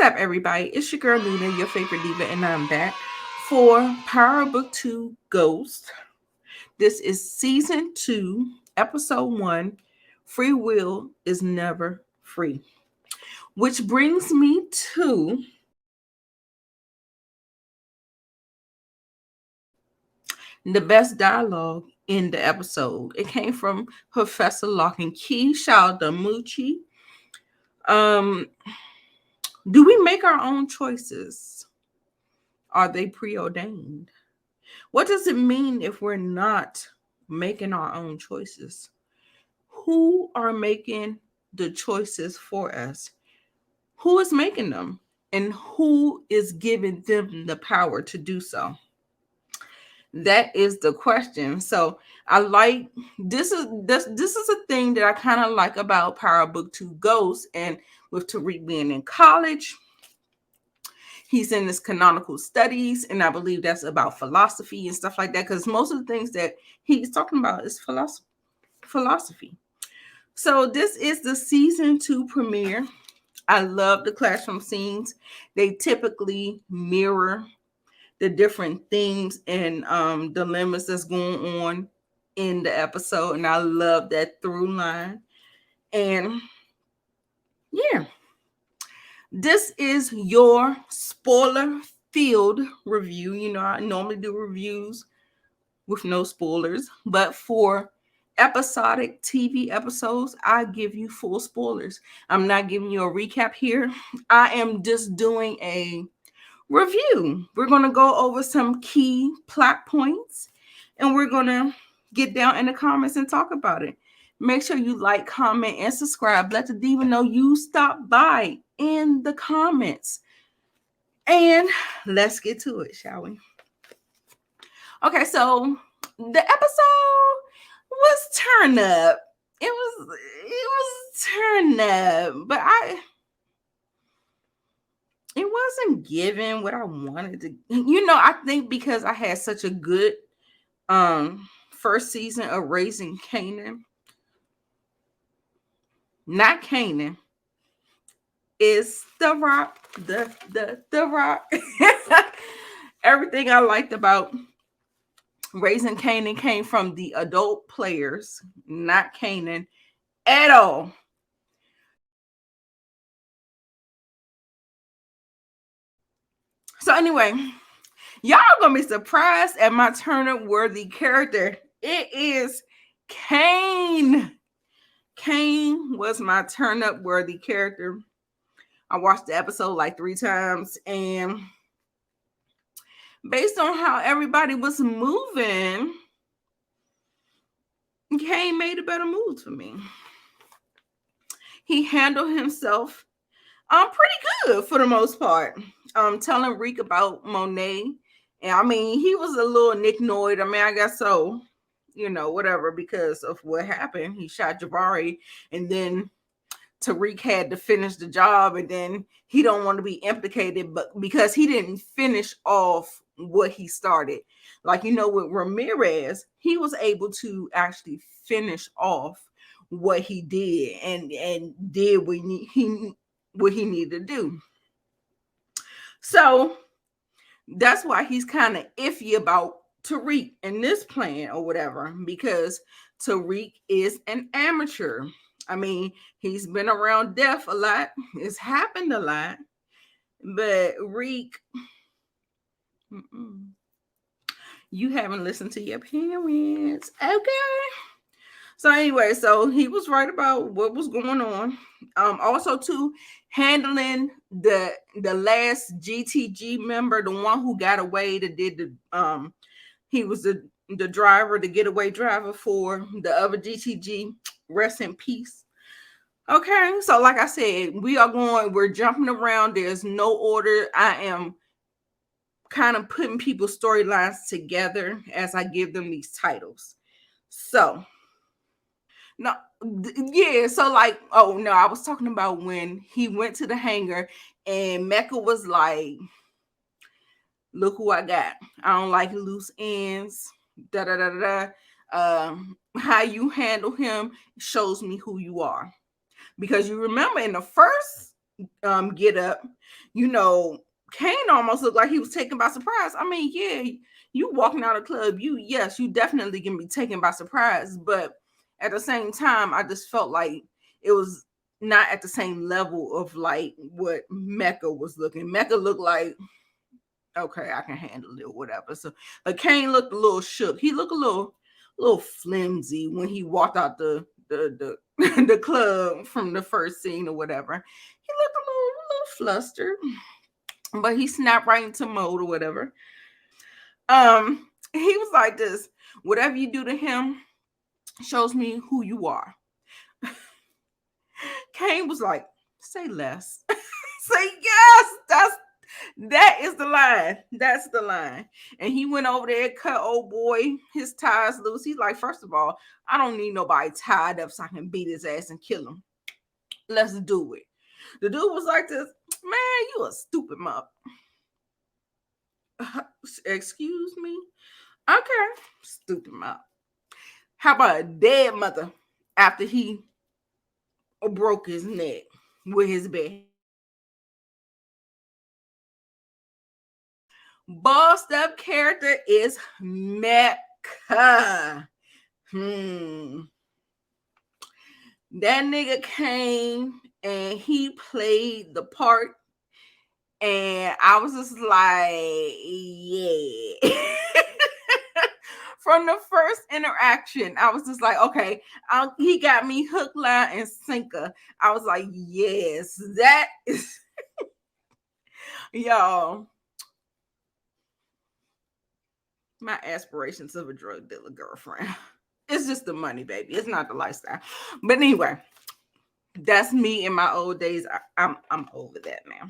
up, everybody? It's your girl Nina, your favorite diva, and I'm back for Power Book 2 Ghost. This is season 2, episode 1. Free will is never free. Which brings me to the best dialogue in the episode. It came from Professor Lock and Key, Shaldamuchi. Um, do we make our own choices? Are they preordained? What does it mean if we're not making our own choices? Who are making the choices for us? Who is making them? And who is giving them the power to do so? That is the question. So I like this is a thing that I kind of like about Power Book 2 Ghost, and with Tariq being in college. He's in this canonical studies, and I believe that's about philosophy and stuff like that, because most of the things that he's talking about is philosophy. So this is the season 2 premiere. I love the classroom scenes. They typically mirror the different themes and dilemmas that's going on in the episode, and I love that through line. And yeah, this is your spoiler field review. You know, I normally do reviews with no spoilers, but for episodic TV episodes, I give you full spoilers. I'm not giving you a recap here. I am just doing a review. We're going to go over some key plot points, and we're going to get down in the comments and talk about it. Make sure you like, comment, and subscribe. Let the diva know you stopped by in the comments. And let's get to it, shall we? Okay, so the episode was turn up. It was turn up, but it wasn't given what I wanted to. I think because I had such a good first season of Raising Canaan. Not Canaan. Is The Rock. The Rock. Everything I liked about Raising Canaan came from the adult players, not Canaan at all. So anyway, y'all gonna be surprised at my turnip-worthy character. It is Kane. Kane was my turnip-worthy character. I watched the episode like 3 times, and based on how everybody was moving, Kane made a better move for me. He handled himself pretty good for the most part. Telling Reek about Monet. And I mean, he was a little nicknoid. I mean, I guess so, whatever, because of what happened. He shot Jabari, and then Tariq had to finish the job, and then he don't want to be implicated, but because he didn't finish off what he started. Like, with Ramirez, he was able to actually finish off what he did and did what he needed to do. So that's why he's kind of iffy about Tariq in this plan or whatever, because Tariq is an amateur. I mean, he's been around death a lot. It's happened a lot. But Reek, you haven't listened to your parents. Okay. So anyway, so he was right about what was going on. Also too, handling the last GTG member, the one who got away, that did the he was the driver, the getaway driver for the other GTG. Rest in peace. Okay, so like I said, we're jumping around. There's no order. I am kind of putting people's storylines together as I give them these titles. So no, yeah. So like, oh no, I was talking about when he went to the hangar and MECCA was like, "Look who I got. I don't like loose ends." Da da da da. How you handle him shows me who you are, because you remember in the first get up. You know, Kane almost looked like he was taken by surprise. I mean, yeah, you walking out of the club, you definitely can be taken by surprise, but at the same time, I just felt like it was not at the same level of like what MECCA was looking. MECCA looked like, okay, I can handle it, whatever. So, but Kane looked a little shook. He looked a little flimsy when he walked out the the club from the first scene or whatever. He looked a little flustered, but he snapped right into mode or whatever. He was like this: whatever you do to him shows me who you are. Kane was like, say less. Say yes. That is the line. That's the line. And he went over there, cut old boy his ties loose. He's like, first of all, I don't need nobody tied up so I can beat his ass and kill him. Let's do it. The dude was like this, man, you a stupid mother. Excuse me? Okay, stupid mother. How about a dead mother after he broke his neck with his bed? Bossed up character is MECCA. That nigga came and he played the part, and I was just like, yeah. From the first interaction, I was just like, okay, he got me hook, line, and sinker. I was like, yes, that is, y'all. My aspirations of a drug dealer girlfriend. It's just the money, baby. It's not the lifestyle. But anyway, that's me in my old days. I'm over that now.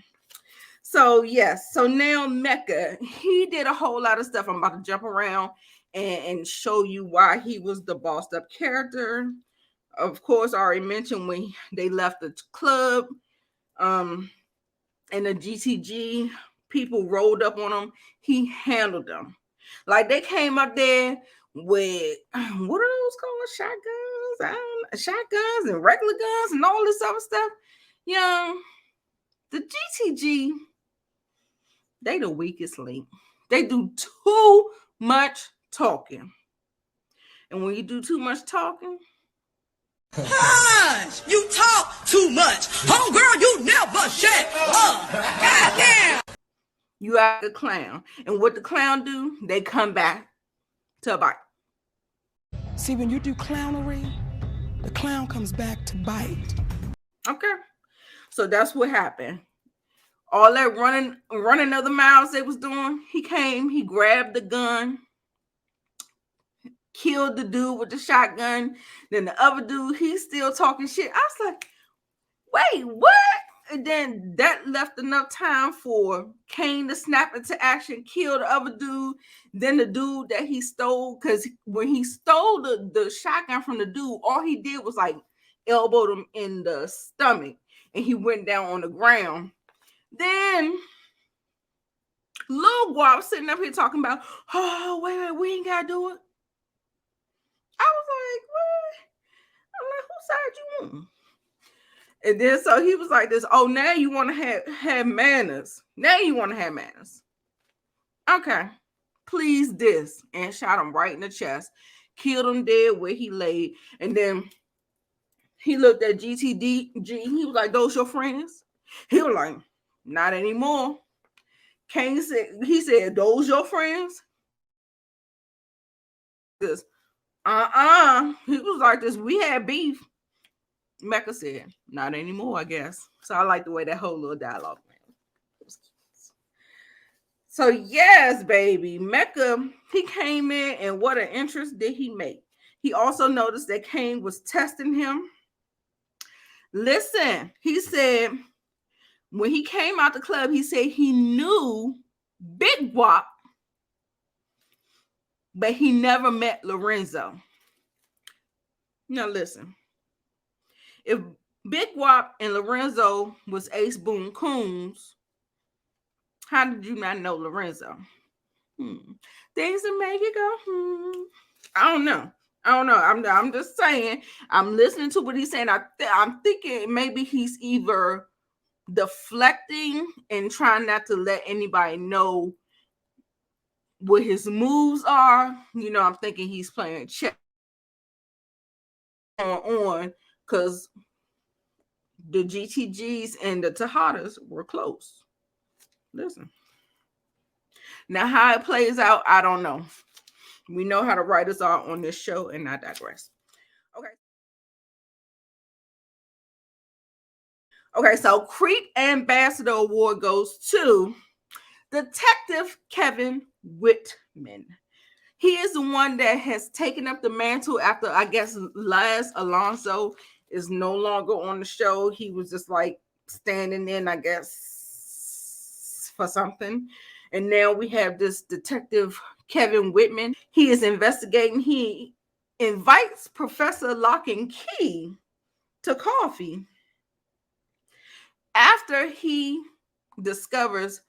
So yes, so now MECCA, he did a whole lot of stuff. I'm about to jump around and show you why he was the bossed up character. Of course, I already mentioned when they left the club, and the GTG people rolled up on him. He handled them. Like they came up there with, what are those called? Shotguns? I don't know, shotguns and regular guns and all this other stuff. The GTG, they the weakest link. They do too much talking. And when you do too much talking, Hush! You talk too much. Homegirl, you never shut up. Goddamn! you act a clown. And what the clown do, they come back to bite. See, when you do clownery, the clown comes back to bite. Okay. So that's what happened. All that running of the miles they was doing, he came, he grabbed the gun, killed the dude with the shotgun. Then the other dude, he's still talking shit. I was like, wait, what? And then that left enough time for Kane to snap into action, kill the other dude. Then the dude that he stole, because when he stole the shotgun from the dude, all he did was like elbowed him in the stomach and he went down on the ground. Then Lil Guap sitting up here talking about, oh, wait, we ain't got to do it. I was like, what? I'm like, whose side you on? And then so he was like this, oh, now you want to have manners. Now you want to have manners. Okay, please this. And shot him right in the chest. Killed him dead where he laid. And then he looked at GTD. He was like, those your friends? He was like, not anymore. Kane said, he said, those your friends? This, he was like this, we had beef. MECCA said, not anymore, I guess. So I like the way that whole little dialogue went. So yes, baby, MECCA, he came in, and what an interest did he make? He also noticed that Kane was testing him. Listen, he said, when he came out the club, he said he knew Big Guap, but he never met Lorenzo. Now listen, if Big Guap and Lorenzo was Ace Boone Coons, how did you not know Lorenzo? Things that make it go, I don't know. I'm just saying. I'm listening to what he's saying. I'm thinking maybe he's either deflecting and trying not to let anybody know what his moves are. I'm thinking he's playing chess on because the GTGs and the Tejadas were close. Listen. Now, how it plays out, I don't know. We know how the writers are on this show, and I digress. Okay. Okay, so Creep Ambassador Award goes to Detective Kevin Whitman. He is the one that has taken up the mantle after, I guess, Laz Alonso is no longer on the show. He was just like standing in, I guess, for something. And now we have this Detective Kevin Whitman. He is investigating. He invites Professor Lock and Key to coffee after he discovers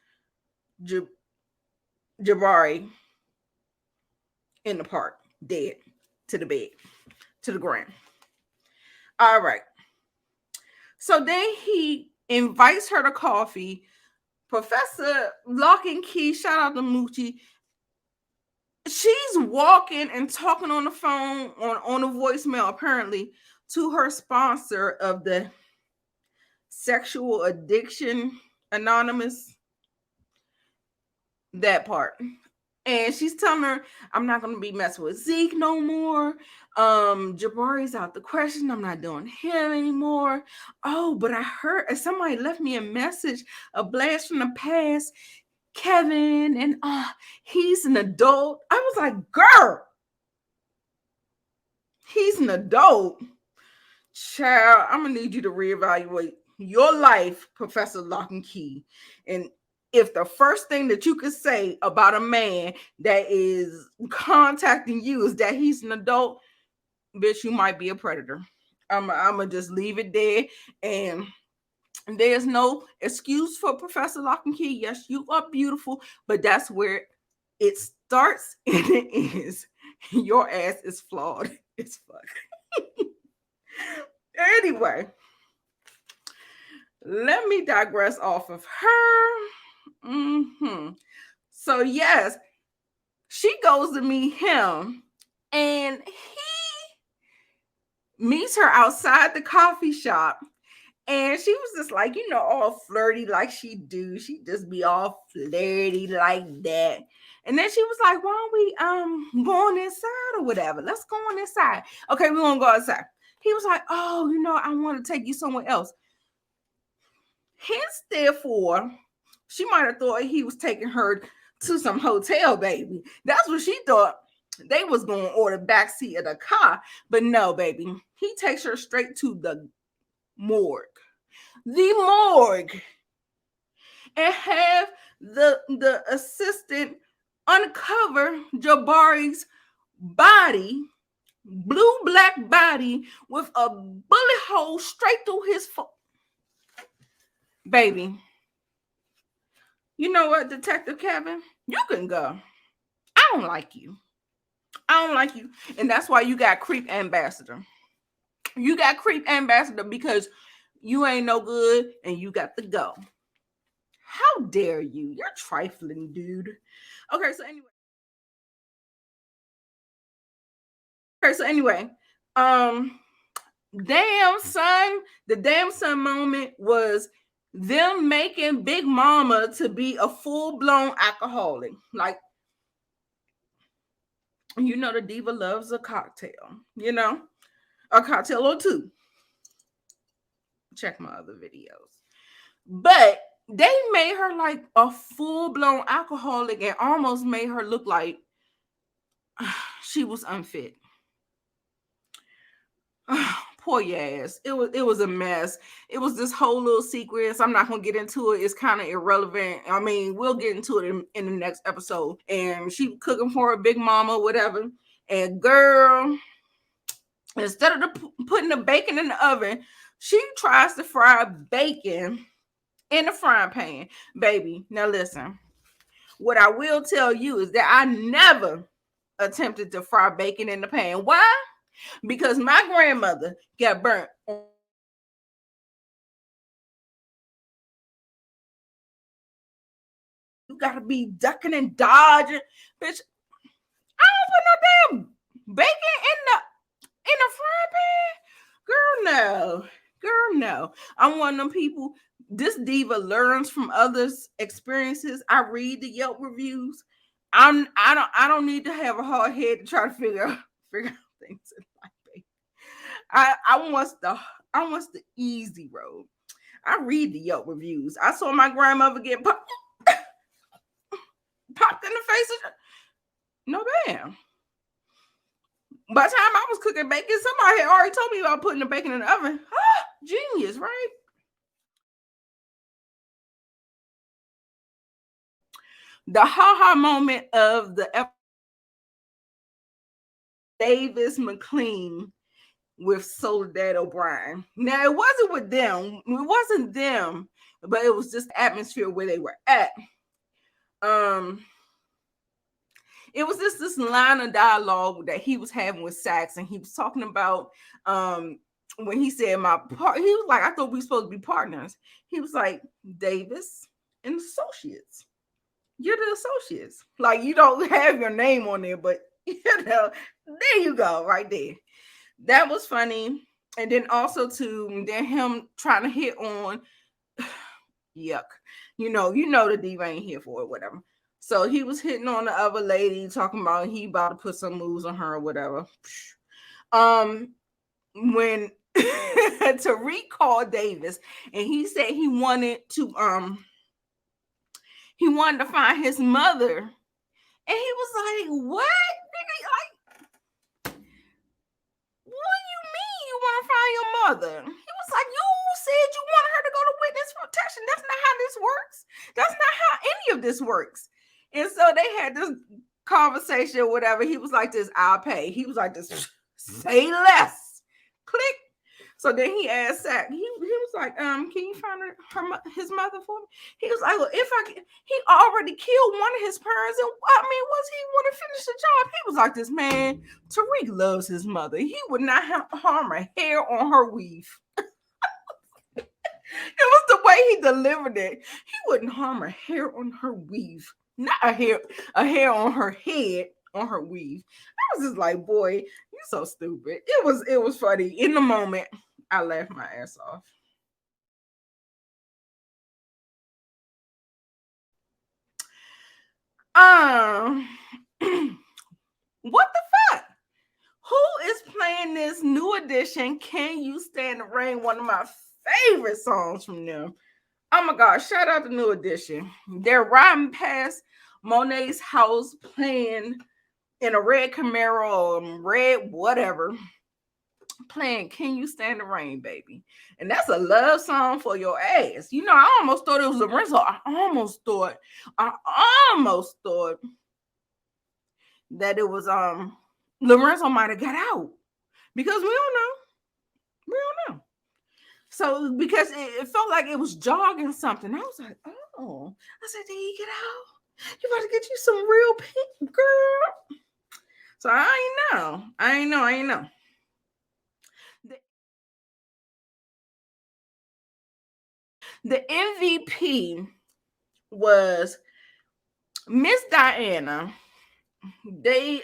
Jabari in the park, dead to the bed, to the ground. All right. So then he invites her to coffee. Professor Lock and Key, shout out to Moochie. She's walking and talking on the phone on a voicemail, apparently, to her sponsor of the Sexual Addiction Anonymous. That part. And she's telling her, I'm not going to be messing with Zeke no more. Jabari's out the question. I'm not doing him anymore. Oh, but I heard somebody left me a message, a blast from the past. Kevin, and he's an adult. I was like, girl, he's an adult. Child, I'm going to need you to reevaluate your life, Professor Lock and Key. And if the first thing that you could say about a man that is contacting you is that he's an adult, bitch, you might be a predator. I'm going to just leave it there. And there's no excuse for Professor Lock and Key. Yes, you are beautiful, but that's where it starts and it ends. Your ass is flawed as fuck. Anyway, let me digress off of her. So yes, she goes to meet him, and he meets her outside the coffee shop. And she was just like, all flirty like she do. She just be all flirty like that. And then she was like, why don't we go on inside or whatever? Let's go on inside. Okay, we're gonna go outside. He was like, oh, I want to take you somewhere else. Hence, therefore, she might have thought he was taking her to some hotel, baby. That's what she thought. They was going to order backseat of the car. But no, baby. He takes her straight to the morgue. The morgue. And have the assistant uncover Jabari's body, blue black body, with a bullet hole straight through his foot. Baby, you know what, Detective Kevin? You can go. I don't like you. I don't like you. And that's why you got Creep Ambassador. You got Creep Ambassador because you ain't no good and you got to go. How dare you? You're trifling, dude. Okay, so anyway. The damn son moment was them making Big Mama to be a full-blown alcoholic. Like, the diva loves a cocktail, a cocktail or two. Check my other videos. But they made her like a full-blown alcoholic and almost made her look like she was unfit. Poor ass. It was a mess. It was this whole little sequence. I'm not gonna get into it. It's kind of irrelevant. I mean, we'll get into it in the next episode. And she cooking for her Big Mama, whatever. And girl, instead of putting the bacon in the oven, she tries to fry bacon in the frying pan. Baby, now listen. What I will tell you is that I never attempted to fry bacon in the pan. Why? Because my grandmother got burnt you gotta be ducking and dodging. Bitch, I don't put no damn bacon in the frying pan. Girl, no. Girl, no. I'm one of them people. This diva learns from others' experiences. I read the Yelp reviews. I don't need to have a hard head to try to figure out things in life. Baby. I want the easy road. I read the Yelp reviews. I saw my grandmother get popped in the face. No damn. By the time I was cooking bacon, somebody had already told me about putting the bacon in the oven. Genius, right? The ha-ha moment of the Davis McLean with Soledad O'Brien. Now it wasn't with them. It wasn't them, but it was just the atmosphere where they were at. Um, it was just this line of dialogue that he was having with Sax, and he was talking about when he said he was like, I thought we were supposed to be partners. He was like, Davis and associates. You're the associates. Like, you don't have your name on there, but there you go, right there. That was funny. And then also then him trying to hit on yuck. You know the diva ain't here for it, whatever. So he was hitting on the other lady, talking about he about to put some moves on her or whatever. When Tariq called Davis and he said he wanted to find his mother. And he was like, what? Nigga, like, what do you mean you want to find your mother? He was like, you said you wanted her to go to witness protection. That's not how this works. That's not how any of this works. And so they had this conversation or whatever. He was like this, I'll pay. He was like this, say less. Click. So then he asked Zach, he was like, can you find his mother for me? He was like, well, he already killed one of his parents. And I mean, once he want to finish the job, he was like, this man, Tariq loves his mother. He would not harm a hair on her weave. It was the way he delivered it. He wouldn't harm a hair on her weave. Not a hair on her head, on her weave. I was just like, boy, you're so stupid. It was funny. In the moment, I laughed my ass off. What the fuck? Who is playing this new edition? Can You Stand the Rain? One of my favorite songs from them. Oh my God, shout out to New Edition. They're riding past Monet's house playing in a red Camaro or red whatever, playing Can You Stand the Rain, baby. And that's a love song for your ass. You know, I almost thought it was Lorenzo. I almost thought that it was Lorenzo might have got out. Because we don't know. We don't know. So because it felt like it was jogging something. I was like, oh. I said, did he get out? You about to get you some real pink, girl. So I ain't know. The MVP was Miss Diana. They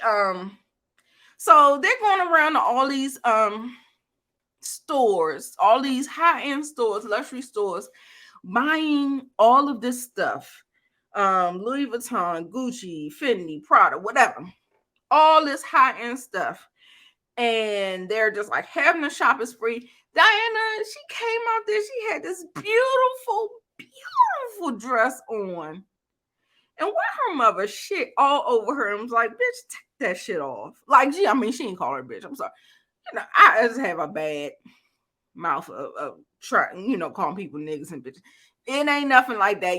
so they're going around to all these stores, all these high-end stores, luxury stores, buying all of this stuff. Louis Vuitton, Gucci, Fendi, Prada, whatever. All this high-end stuff. And they're just like having a shopping spree. Diana, she came out there, she had this beautiful, beautiful dress on. And where her mother shit all over her and was like, bitch, take that shit off. Like, gee, I mean, she didn't call her bitch. I'm sorry. You know, I just have a bad mouth of trying, calling people niggas and bitches. It ain't nothing like that,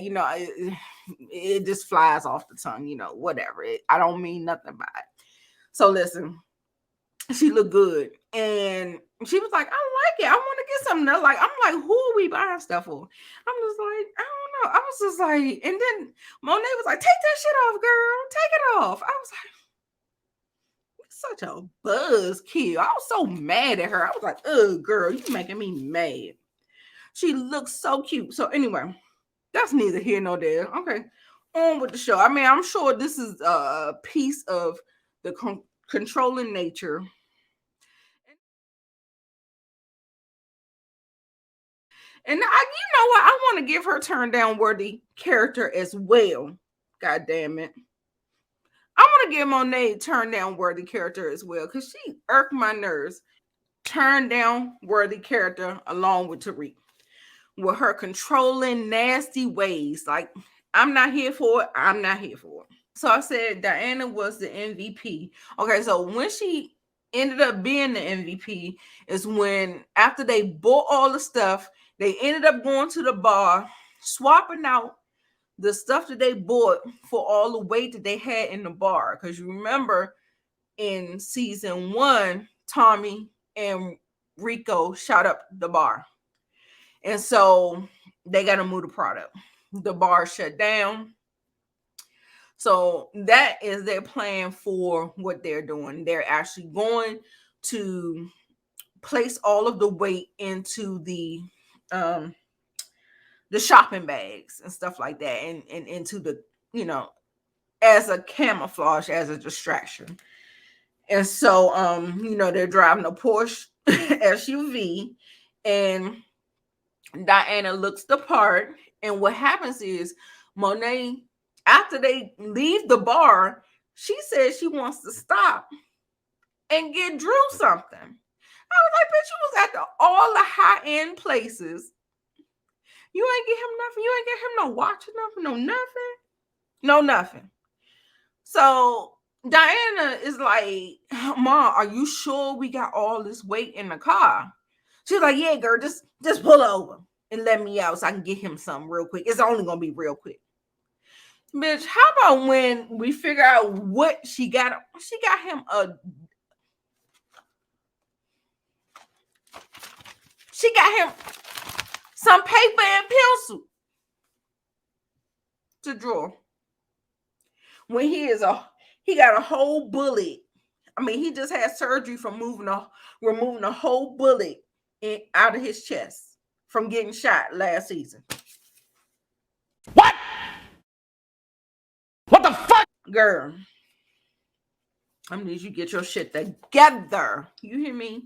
it just flies off the tongue, whatever. I don't mean nothing by it. So listen, she looked good. And she was like, I like it. I want to get something. Like, I'm like, who are we buying stuff for? I'm just like, I don't know. I was just like, and then Monet was like, take that shit off, girl. Take it off. I was like, such a buzzkill. I was so mad at her. I was like, oh, girl, you making me mad. She looks so cute. So anyway, that's neither here nor there. Okay. on with the show. I mean, I'm sure this is a piece of the controlling nature. And you know what? I want to give her turn down worthy character as well. God damn it. I want to give Monet turn down worthy character as well because she irked my nerves. Turn down worthy character along with Tariq with her controlling nasty ways. Like, I'm not here for it. I'm not here for it. So I said Diana was the MVP. Okay, so when she ended up being the MVP is when after they bought all the stuff, they ended up going to the bar, swapping out the stuff that they bought for all the weight that they had in the bar. Because you remember in season 1, Tommy and Rico shot up the bar. And so they got to move the product. The bar shut down. So that is their plan for what they're doing. They're actually going to place all of the weight into the shopping bags and stuff like that, and into the, you know, as a camouflage, as a distraction. And so you know, they're driving a Porsche SUV, and Diana looks the part. And what happens is Monet, after they leave the bar, she says she wants to stop and get Drew something. I was like, bitch, you was at all the high end places. You ain't get him nothing. You ain't get him no watch or nothing, no nothing. No nothing. So Diana is like, Mom, are you sure we got all this weight in the car? She's like, yeah, girl, just pull over and let me out so I can get him something real quick. It's only gonna be real quick. Bitch, how about when we figure out what she got? She got him some paper and pencil to draw. When he got a whole bullet. I mean, he just had surgery from removing a whole bullet out of his chest from getting shot last season. What? What the fuck? Girl, I need you to get your shit together. You hear me?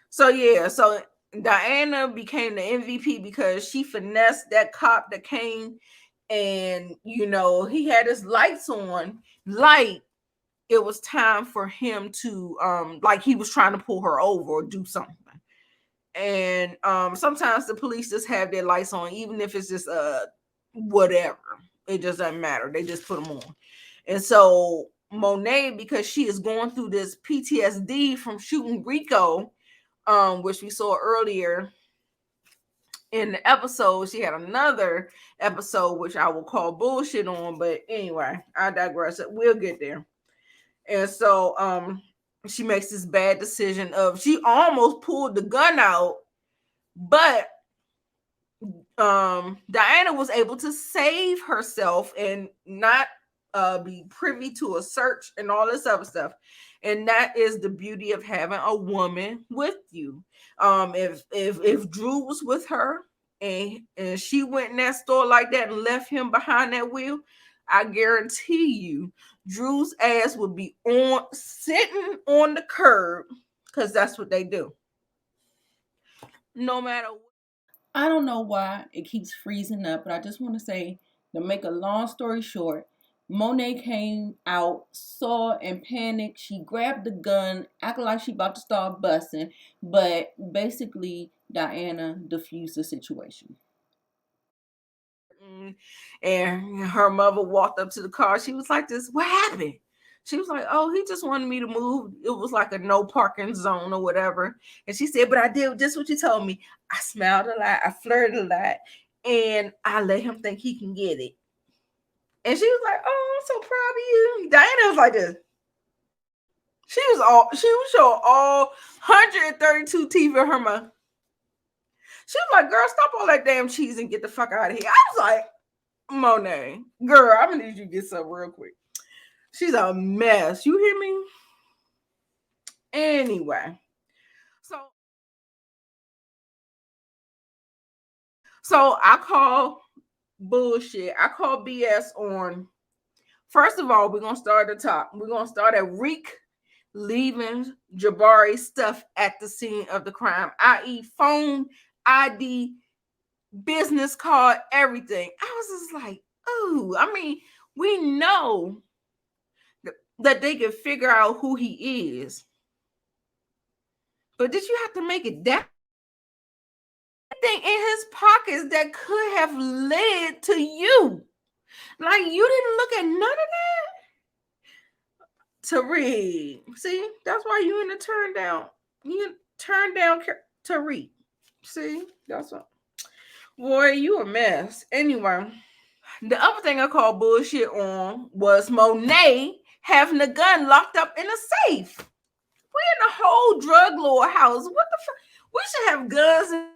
So yeah, so Diana became the MVP because she finessed that cop that came, and you know, he had his lights on, like it was time for him to like he was trying to pull her over or do something. And sometimes the police just have their lights on, even if it's just whatever. It just doesn't matter. They just put them on. And so Monet, because she is going through this PTSD from shooting Rico, which we saw earlier in the episode. She had another episode which I will call bullshit on, but anyway, I digress. We'll get there. And so she makes this bad decision of she almost pulled the gun out, but Diana was able to save herself and not be privy to a search and all this other stuff. And that is the beauty of having a woman with you. If Drew was with her and she went in that store like that and left him behind that wheel, I guarantee you Drew's ass would be on sitting on the curb, because that's what they do. No matter what. I don't know why it keeps freezing up, but I just want to say, to make a long story short, Monet came out, saw and panicked. She grabbed the gun, acted like she about to start busting, but basically Diana diffused the situation. And her mother walked up to the car. She was like, "This, what happened?" She was like, "Oh, he just wanted me to move. It was like a no parking zone or whatever." And she said, "But I did just what you told me. I smiled a lot, I flirted a lot, and I let him think he can get it." And she was like, "Oh, I'm so proud of you." Diana was like this. She was showing all 132 teeth in her mouth. She was like, "Girl, stop all that damn cheese and get the fuck out of here." I was like, Monet, girl, I'm gonna need you to get some real quick. She's a mess. You hear me? Anyway, so I call bullshit. I call BS on. First of all, we're gonna start at the top. We're gonna start at Reek leaving Jabari's stuff at the scene of the crime, i.e., phone, ID, business card, everything. I was just like, ooh. I mean, we know that they can figure out who he is, but did you have to make it that? Thing in his pockets that could have led to you. Like, you didn't look at none of that. Tariq. See, that's why you in the turn down. You turn down Tariq. See, that's what. Boy, you a mess. Anyway, the other thing I call bullshit on was Monet having a gun locked up in a safe. We in a whole drug lord house. What the fuck? We should have guns in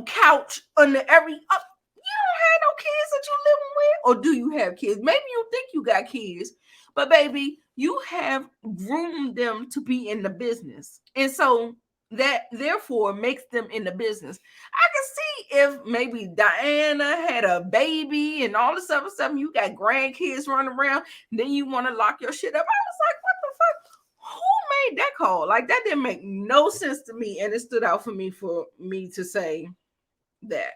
couch under every up. You don't have no kids that you living with, or do you have kids? Maybe you think you got kids, but baby, you have groomed them to be in the business, and so that therefore makes them in the business. I can see if maybe Diana had a baby and all this other stuff, and you got grandkids running around, and then you want to lock your shit up. I was like, what the fuck? Who made that call? Like, that didn't make no sense to me, and it stood out for me to say that.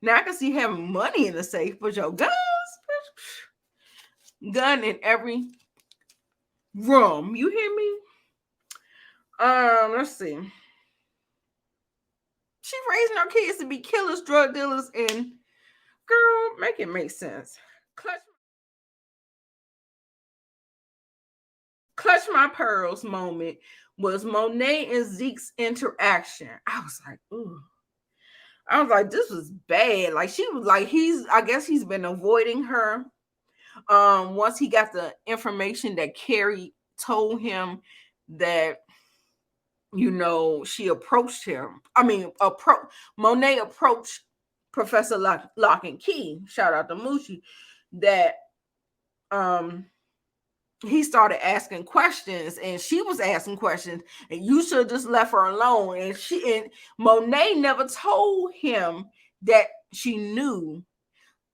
Now I can see having money in the safe, but your guns, bitch, gun in every room. You hear me? Let's see. She raising her kids to be killers, drug dealers, and girl, make it make sense. Clutch my pearls moment was Monet and Zeke's interaction. I was like, ooh. I was like, this was bad. Like, she was like, I guess he's been avoiding her. Once he got the information that Carrie told him that, she approached him. I mean, Monet approached Professor Lock and Key. Shout out to Moochie. That he started asking questions, and she was asking questions, and you should have just left her alone. And Monet never told him that she knew.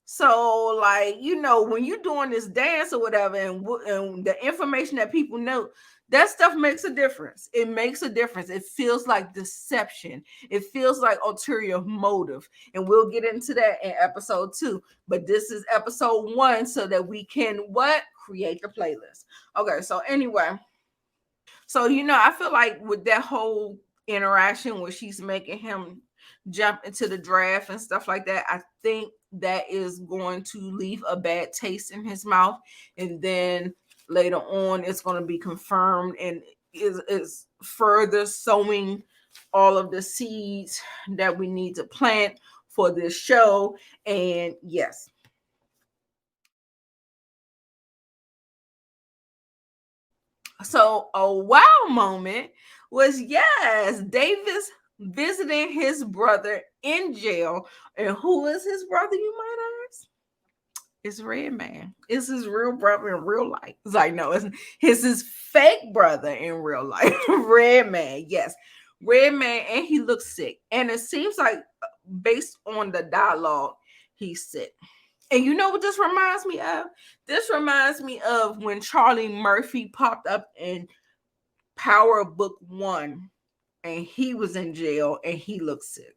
So, like, when you're doing this dance or whatever, and the information that people know, that stuff makes a difference. It makes a difference. It feels like deception. It feels like ulterior motive. And we'll get into that in episode 2. But this is episode 1 so that we can create the playlist. Okay, so anyway. So, I feel like with that whole interaction where she's making him jump into the draft and stuff like that, I think that is going to leave a bad taste in his mouth. And then later on, it's going to be confirmed and is further sowing all of the seeds that we need to plant for this show. And yes. So a wow moment was, yes, Davis visiting his brother in jail. And who is his brother, you might ask? It's Redman. It's his real brother in real life. It's like, no, it's his fake brother in real life. Redman, yes. Redman, and he looks sick. And it seems like, based on the dialogue, he's sick. And you know what this reminds me of? This reminds me of when Charlie Murphy popped up in Power Book 1, and he was in jail and he looked sick.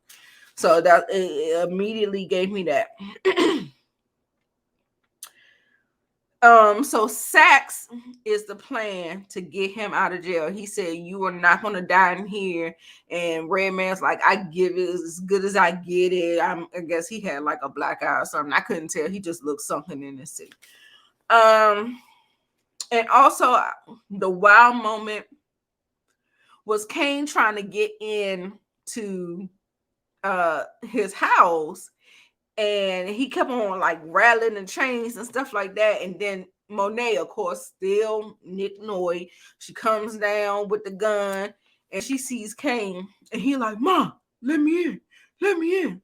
So that it immediately gave me that. So Sax is the plan to get him out of jail. He said, you are not going to die in here. And Redman's like, I give it as good as I get it. I guess he had like a black eye or something. I couldn't tell. He just looked sunken in his seat. And also the wild moment was Kane trying to get in to his house. And he kept on like rattling the chains and stuff like that. And then Monet, of course, still Nick Noy. She comes down with the gun and she sees Kane. And he like, Mom, let me in. Let me in.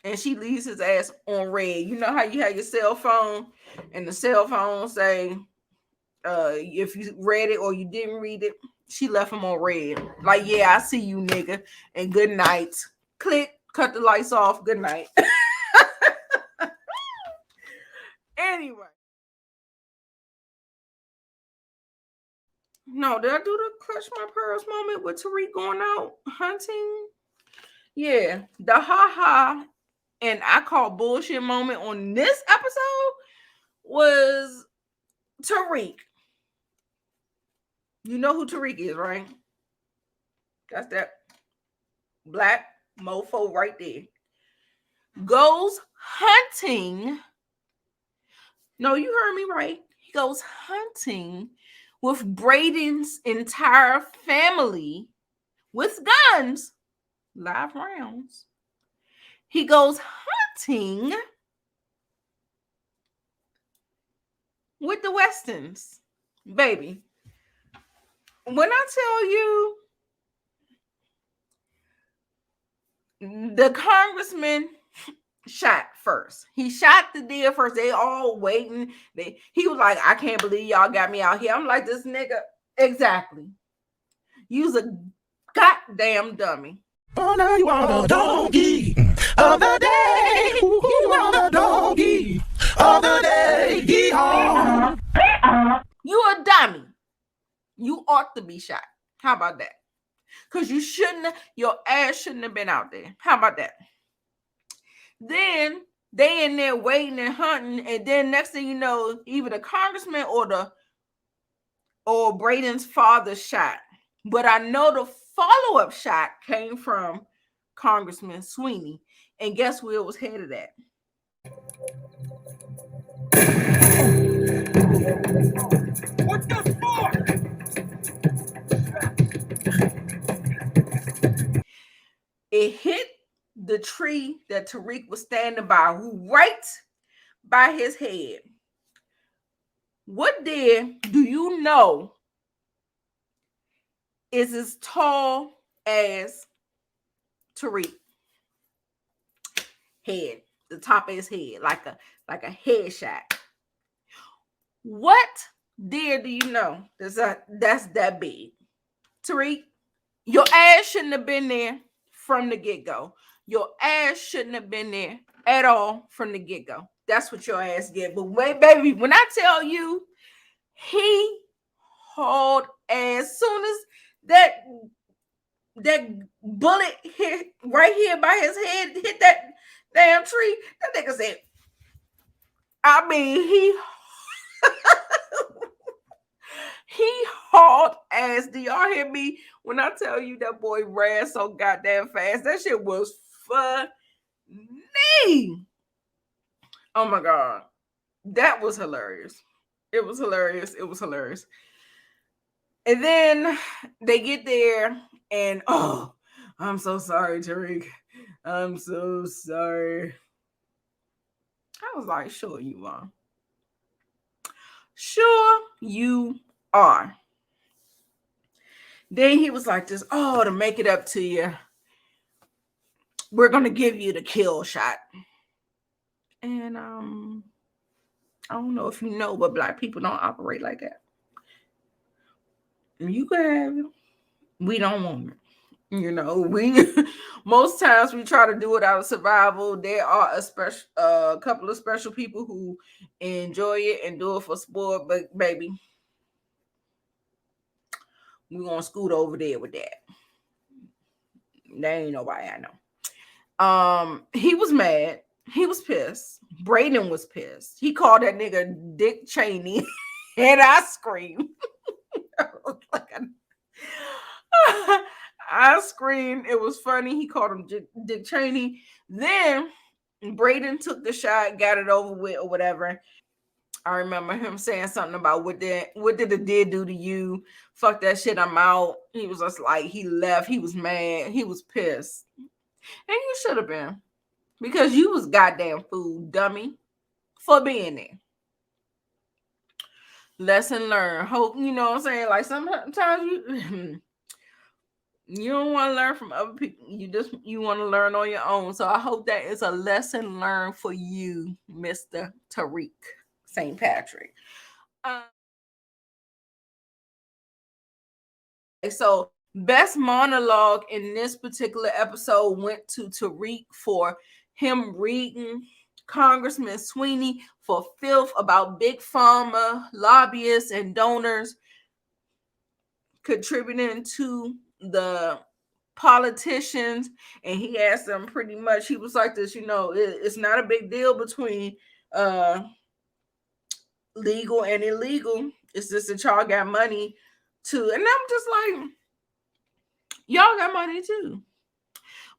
And she leaves his ass on red. You know how you have your cell phone and the cell phone say if you read it or you didn't read it. She left him on red. Like, yeah, I see you, nigga. And good night. Click, cut the lights off. Good night. Anyway. No, did I do the clutch my pearls moment with Tariq going out hunting? Yeah. The ha and I call bullshit moment on this episode was Tariq. You know who Tariq is, right? That's that black mofo right there. Goes hunting. No, you heard me right. He goes hunting with Braden's entire family with guns, live rounds. He goes hunting with the Westons. Baby, when I tell you the congressman shot first. He shot the deer first. They all waiting. He was like, I can't believe y'all got me out here. I'm like, this nigga. Exactly. You's a goddamn dummy. Oh, now you are the doggy of the day. You are the doggy of the day. Yeehaw. You a dummy. You ought to be shot. How about that? Because your ass shouldn't have been out there. How about that? Then they in there waiting and hunting, and then next thing you know, either the congressman or Braden's father shot. But I know the follow-up shot came from Congressman Sweeney. And guess where it was headed at? What's this for? It hit the tree that Tariq was standing by, right by his head. What deer do you know is as tall as Tariq? Head, the top of his head, like a headshot. What deer do you know that's that big? Tariq, your ass shouldn't have been there from the get-go. Your ass shouldn't have been there at all from the get-go. That's what your ass get. But wait, baby, when I tell you, he hauled as soon as that bullet hit right here by his head, hit that damn tree, that nigga said, I mean, he hauled ass. Do y'all hear me when I tell you that boy ran so goddamn fast? That shit was funny. Oh my God. That was hilarious. It was hilarious. It was hilarious. And then they get there and, oh, I'm so sorry, Tariq. I'm so sorry. I was like, sure you are. Sure you are. Then he was like this, oh, to make it up to you, we're going to give you the kill shot. And I don't know if you know, but Black people don't operate like that. You can have it. We don't want it. You know, we most times we try to do it out of survival. There are a couple of special people who enjoy it and do it for sport, but baby, we gonna scoot over there with that. There ain't nobody I know. He was mad. He was pissed. Braden was pissed. He called that nigga Dick Cheney, and I screamed. I screamed. It was funny. He called him Dick Cheney. Then Braden took the shot, got it over with, or whatever. I remember him saying something about what did the deer do to you? Fuck that shit, I'm out. He was just like, he left. He was mad. He was pissed. And you should have been. Because you was goddamn fool, dummy, for being there. Lesson learned. Hope, you know what I'm saying? Like sometimes you don't want to learn from other people. You want to learn on your own. So I hope that is a lesson learned for you, Mr. Tariq St. Patrick. So best monologue in this particular episode went to Tariq for him reading Congressman Sweeney for filth about big pharma, lobbyists, and donors contributing to the politicians. And he asked them pretty much, he was like this, it's not a big deal between legal and illegal. It's just that y'all got money too. And I'm just like, y'all got money too.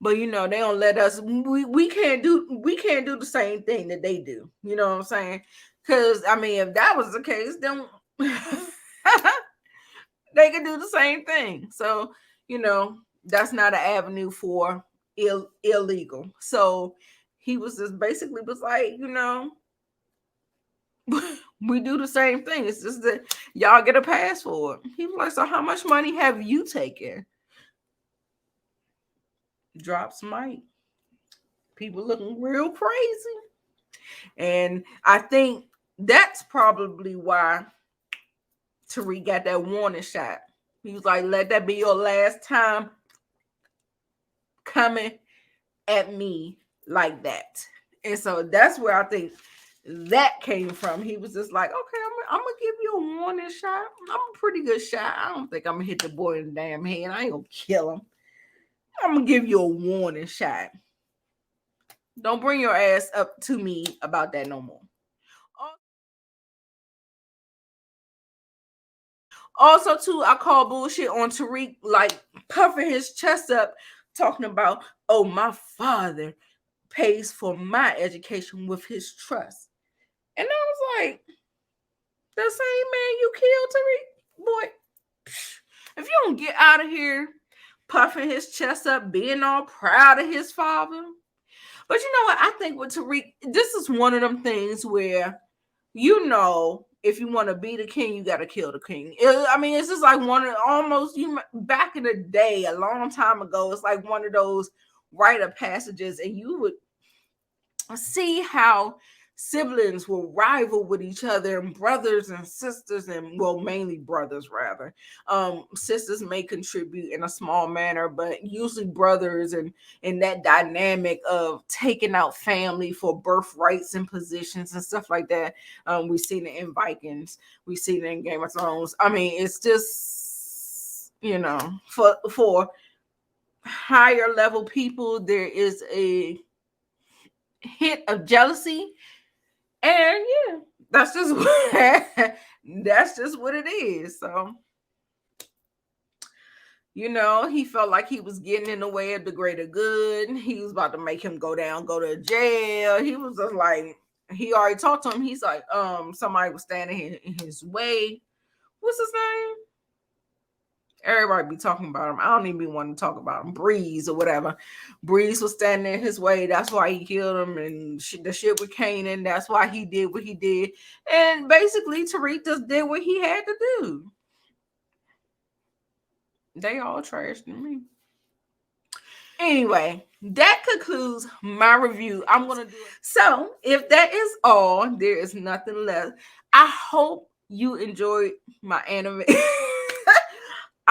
But they don't let us, we can't do the same thing that they do. You know what I'm saying? Because if that was the case, then they could do the same thing. So, that's not an avenue for illegal. So he was just basically was like, we do the same thing. It's just that y'all get a pass for it. He was like, so how much money have you taken? Drops mic. People looking real crazy. And I think that's probably why Tariq got that warning shot. He was like, let that be your last time coming at me like that. And so that's where I think that came from. He was just like, okay, I'm gonna give you a warning shot. I'm a pretty good shot. I don't think I'm gonna hit the boy in the damn head. I ain't gonna kill him. I'm gonna give you a warning shot. Don't bring your ass up to me about that no more. Also, too, I call bullshit on Tariq, like puffing his chest up, talking about, oh, my father pays for my education with his trust. And I was like, the same man you killed, Tariq, boy. If you don't get out of here puffing his chest up, being all proud of his father. But you know what? I think with Tariq, this is one of them things where, if you want to be the king, you got to kill the king. It's just like one of almost, back in the day, a long time ago, it's like one of those rite of passages, and you would see how siblings will rival with each other, and brothers and sisters, and mainly brothers rather. Sisters may contribute in a small manner, but usually brothers, and that dynamic of taking out family for birthrights and positions and stuff like that. We've seen it in Vikings, we've seen it in Game of Thrones. It's just, for higher level people, there is a hit of jealousy. And yeah, that's just what it is. So, he felt like he was getting in the way of the greater good. He was about to make him go to jail. He was just like, he already talked to him. He's like, somebody was standing in his way. What's his name? Everybody be talking about him. I don't even want to talk about him. Breeze or whatever. Breeze was standing in his way. That's why he killed him. And the shit with Kanan. That's why he did what he did. And basically, Tariq just did what he had to do. They all trashed me. Anyway, that concludes my review. I'm going to do it. So, if that is all, there is nothing left. I hope you enjoyed my anime.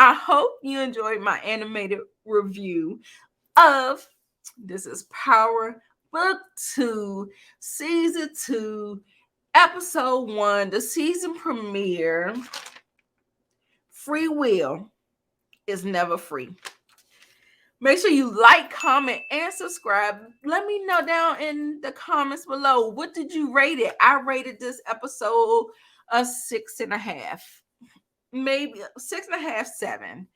I hope you enjoyed my animated review of This is Power Book 2, Season 2, Episode 1, the season premiere. Free will is never free. Make sure you like, comment, and subscribe. Let me know down in the comments below. What did you rate it? I rated this episode a 6.5. Maybe 6.5, 7.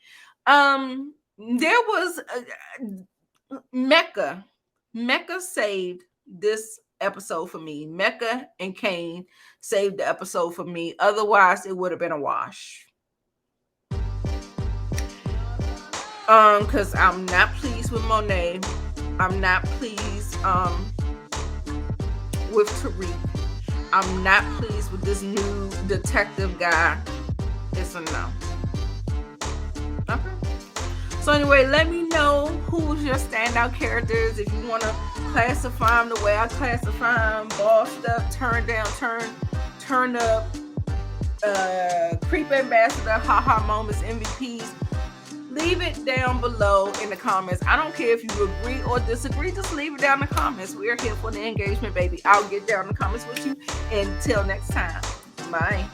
There was MECCA. MECCA saved this episode for me. MECCA and Kane saved the episode for me. Otherwise, it would have been a wash. Because I'm not pleased with Monet. I'm not pleased with Tariq. I'm not pleased with this new detective guy. It's a no. Okay. So anyway, let me know who's your standout characters. If you want to classify them the way I classify them, bossed up, turned down, turned up, creep ambassador, haha moments, MVPs. Leave it down below in the comments. I don't care if you agree or disagree. Just leave it down in the comments. We are here for the engagement, baby. I'll get down in the comments with you. Until next time. Bye.